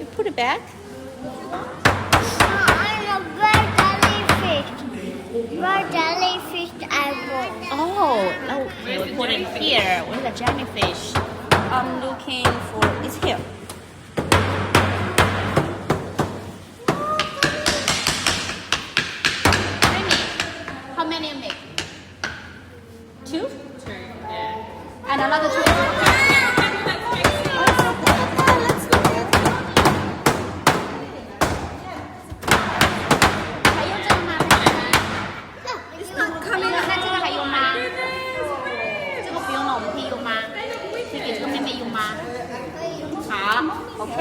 You put it back. I'm a bird jellyfish. Bird jellyfish I want. Oh, okay. We put it here. Where's the jellyfish? I'm looking for. It's here. How many you make? Two? Two, yeah. And another two.